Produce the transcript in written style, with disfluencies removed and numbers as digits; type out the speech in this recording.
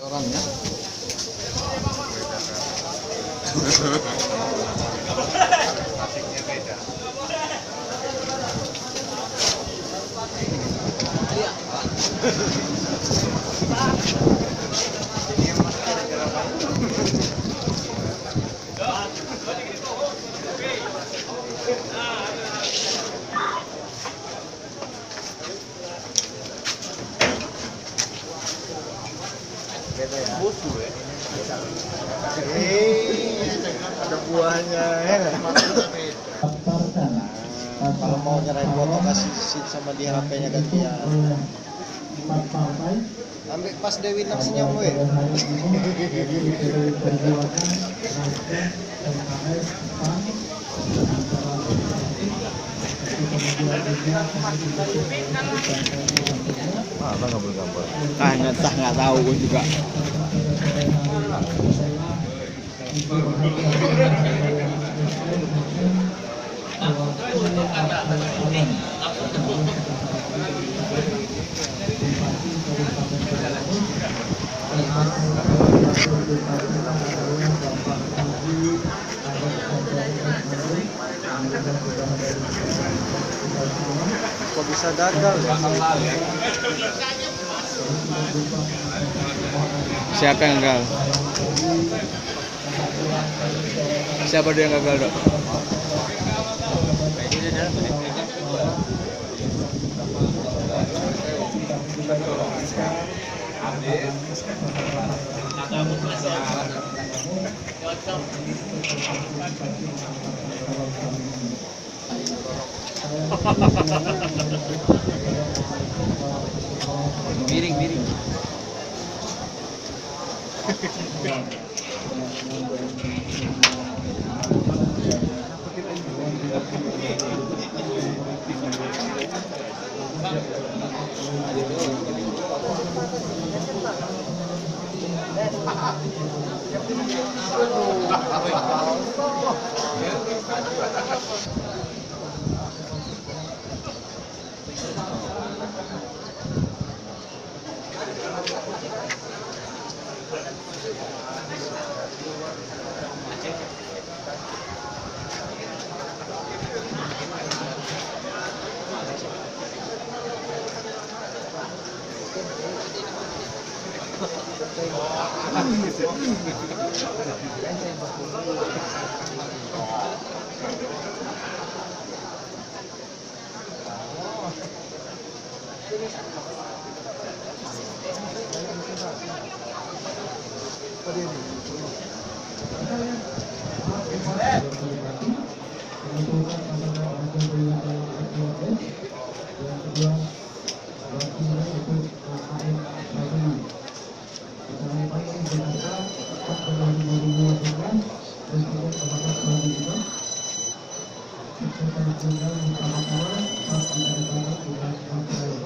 orangnya. Ada buahnya ya. Kalau mau nyerahin foto kasih sama dia HP-nya gantian. Ambil pas Dewi nak senyum we. Mana nggak bergambar? Nggak tahu gue juga. Kok bisa gagal? Siapa yang gagal? Siapa dia yang gagal, Dok? Miring. Terima kasih.